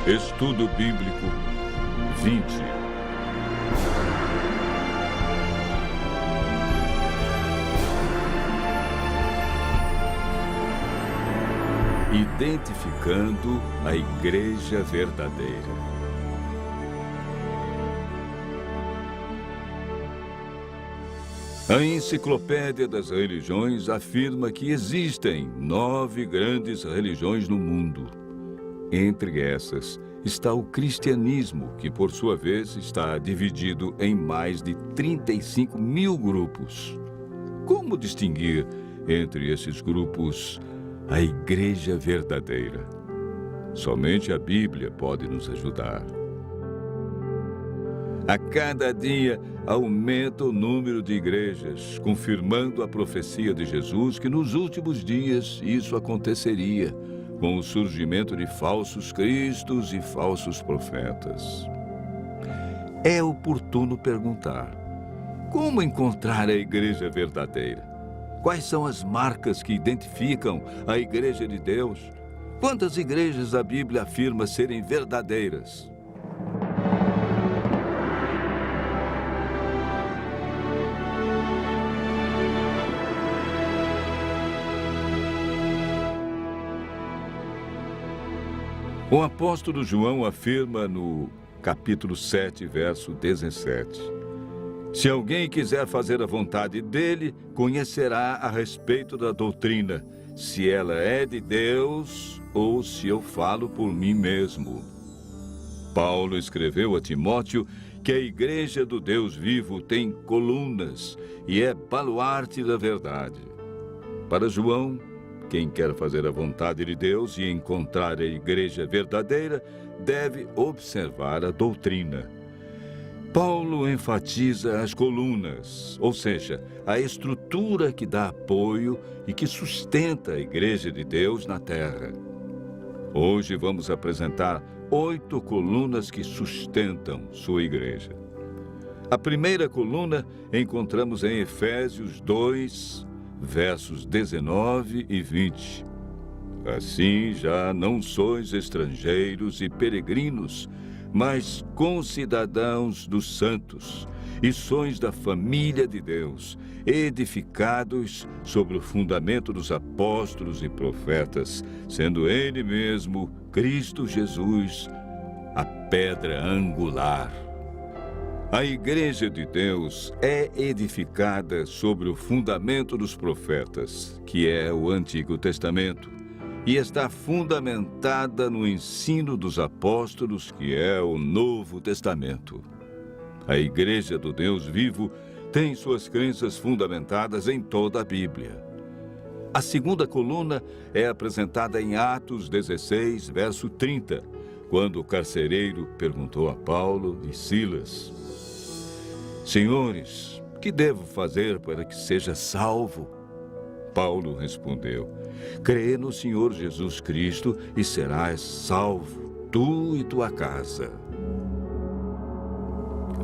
Estudo Bíblico 20. Identificando a Igreja Verdadeira. A Enciclopédia das Religiões afirma que existem 9 grandes religiões no mundo. Entre essas está o cristianismo, que por sua vez está dividido em mais de 35 mil grupos. Como distinguir entre esses grupos a Igreja Verdadeira? Somente a Bíblia pode nos ajudar. A cada dia aumenta o número de igrejas, confirmando a profecia de Jesus que nos últimos dias isso aconteceria, com o surgimento de falsos cristos e falsos profetas. É oportuno perguntar: como encontrar a Igreja Verdadeira? Quais são as marcas que identificam a Igreja de Deus? Quantas igrejas a Bíblia afirma serem verdadeiras? O apóstolo João afirma no capítulo 7, verso 17: se alguém quiser fazer a vontade dele, conhecerá a respeito da doutrina, se ela é de Deus ou se eu falo por mim mesmo. Paulo escreveu a Timóteo que a Igreja do Deus vivo tem colunas e é baluarte da verdade. Para João, quem quer fazer a vontade de Deus e encontrar a Igreja verdadeira deve observar a doutrina. Paulo enfatiza as colunas, ou seja, a estrutura que dá apoio e que sustenta a Igreja de Deus na terra. Hoje vamos apresentar 8 colunas que sustentam sua igreja. A primeira coluna encontramos em Efésios 2, versos 19 e 20. Assim já não sois estrangeiros e peregrinos, mas concidadãos dos santos, e sois da família de Deus, edificados sobre o fundamento dos apóstolos e profetas, sendo Ele mesmo, Cristo Jesus, a pedra angular. A Igreja de Deus é edificada sobre o fundamento dos profetas, que é o Antigo Testamento, e está fundamentada no ensino dos apóstolos, que é o Novo Testamento. A Igreja do Deus vivo tem suas crenças fundamentadas em toda a Bíblia. A segunda coluna é apresentada em Atos 16, verso 30, quando o carcereiro perguntou a Paulo e Silas: Senhores, que devo fazer para que seja salvo? Paulo respondeu: crê no Senhor Jesus Cristo e serás salvo, tu e tua casa.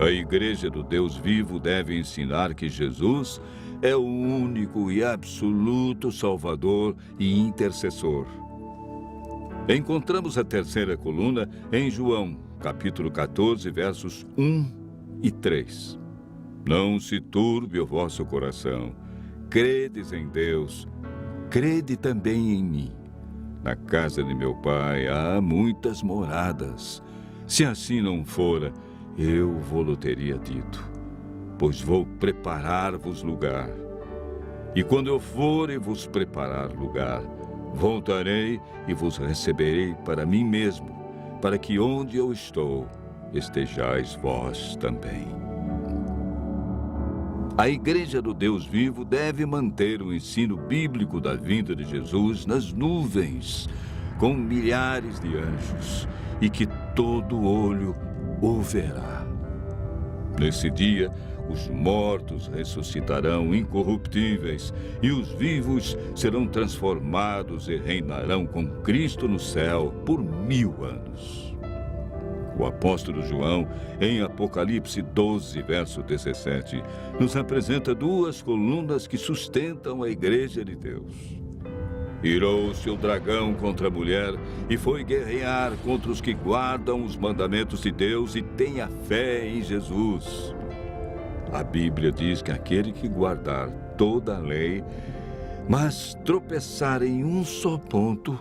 A Igreja do Deus vivo deve ensinar que Jesus é o único e absoluto Salvador e intercessor. Encontramos a terceira coluna em João, capítulo 14, versos 1 e 3. Não se turbe o vosso coração. Credes em Deus, crede também em mim. Na casa de meu Pai há muitas moradas. Se assim não fora, eu vou-lo teria dito, pois vou preparar-vos lugar. E quando eu for e vos preparar lugar, voltarei e vos receberei para mim mesmo, para que onde eu estou, estejais vós também. A Igreja do Deus vivo deve manter o ensino bíblico da vinda de Jesus nas nuvens, com milhares de anjos, e que todo olho o verá. Nesse dia, os mortos ressuscitarão incorruptíveis, e os vivos serão transformados e reinarão com Cristo no céu por 1000 anos. O apóstolo João, em Apocalipse 12, verso 17, nos apresenta 2 colunas que sustentam a Igreja de Deus. Irou-se o dragão contra a mulher e foi guerrear contra os que guardam os mandamentos de Deus e têm a fé em Jesus. A Bíblia diz que aquele que guardar toda a lei, mas tropeçar em um só ponto,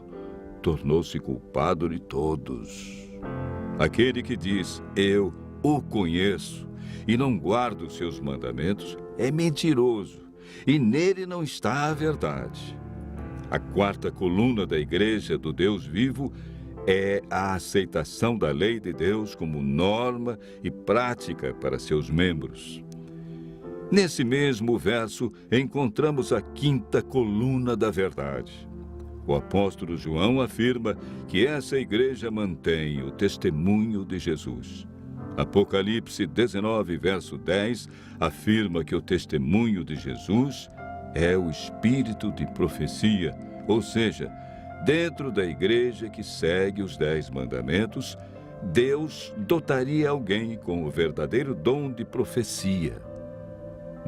tornou-se culpado de todos. Aquele que diz, eu o conheço, e não guarda os seus mandamentos, é mentiroso, e nele não está a verdade. A quarta coluna da Igreja do Deus vivo é a aceitação da lei de Deus como norma e prática para seus membros. Nesse mesmo verso, encontramos a quinta coluna da verdade. O apóstolo João afirma que essa igreja mantém o testemunho de Jesus. Apocalipse 19, verso 10, afirma que o testemunho de Jesus é o espírito de profecia, ou seja, dentro da igreja que segue os 10 mandamentos, Deus dotaria alguém com o verdadeiro dom de profecia.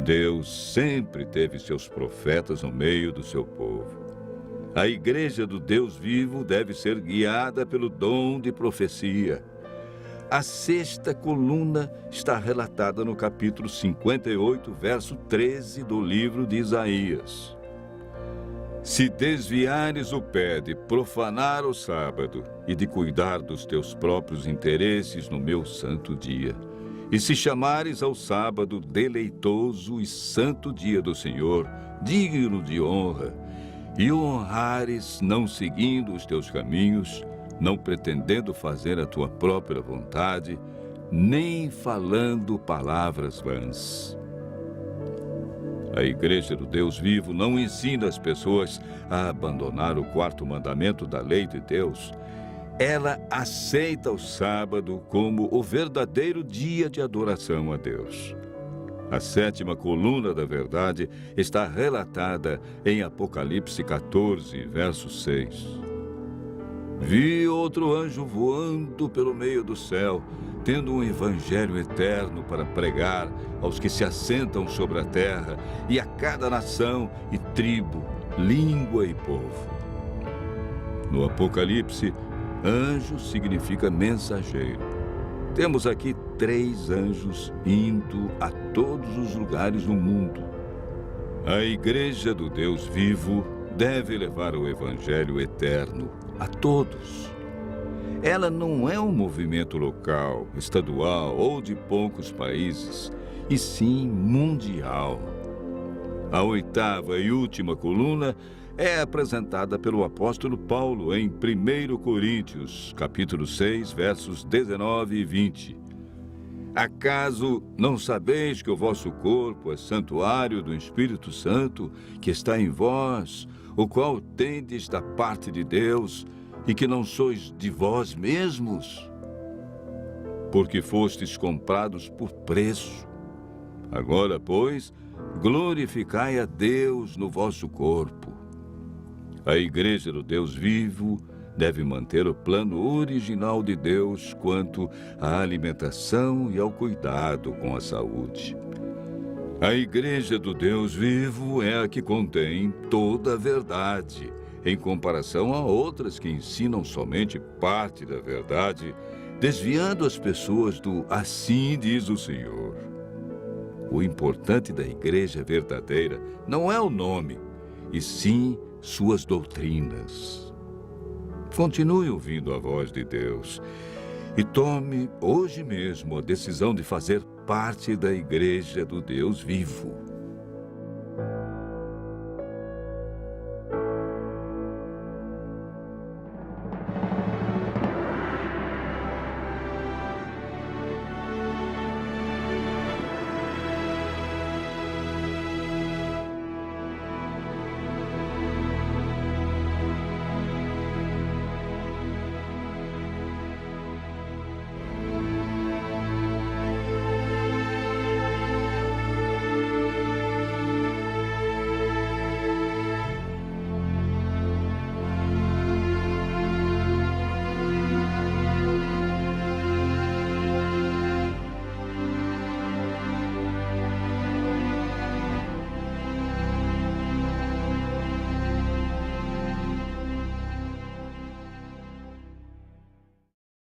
Deus sempre teve seus profetas no meio do seu povo. A igreja do Deus vivo deve ser guiada pelo dom de profecia. A sexta coluna está relatada no capítulo 58, verso 13 do livro de Isaías. Se desviares o pé de profanar o sábado e de cuidar dos teus próprios interesses no meu santo dia, e se chamares ao sábado deleitoso e santo dia do Senhor, digno de honra, e o honrares não seguindo os teus caminhos, não pretendendo fazer a tua própria vontade, nem falando palavras vãs. A Igreja do Deus vivo não ensina as pessoas a abandonar o quarto mandamento da lei de Deus. Ela aceita o sábado como o verdadeiro dia de adoração a Deus. A sétima coluna da verdade está relatada em Apocalipse 14, verso 6. Vi outro anjo voando pelo meio do céu, tendo um evangelho eterno para pregar aos que se assentam sobre a terra e a cada nação e tribo, língua e povo. No Apocalipse, anjo significa mensageiro. Temos aqui 3 anjos indo a todos os lugares do mundo. A Igreja do Deus vivo deve levar o evangelho eterno a todos. Ela não é um movimento local, estadual ou de poucos países, e sim mundial. A oitava e última coluna é apresentada pelo apóstolo Paulo em 1 Coríntios, capítulo 6, versos 19 e 20. Acaso não sabeis que o vosso corpo é santuário do Espírito Santo, que está em vós, o qual tendes da parte de Deus, e que não sois de vós mesmos? Porque fostes comprados por preço. Agora, pois, glorificai a Deus no vosso corpo. A Igreja do Deus vivo deve manter o plano original de Deus quanto à alimentação e ao cuidado com a saúde. A Igreja do Deus vivo é a que contém toda a verdade, em comparação a outras que ensinam somente parte da verdade, desviando as pessoas do assim diz o Senhor. O importante da igreja verdadeira não é o nome, e sim suas doutrinas. Continue ouvindo a voz de Deus e tome hoje mesmo a decisão de fazer parte da Igreja do Deus vivo.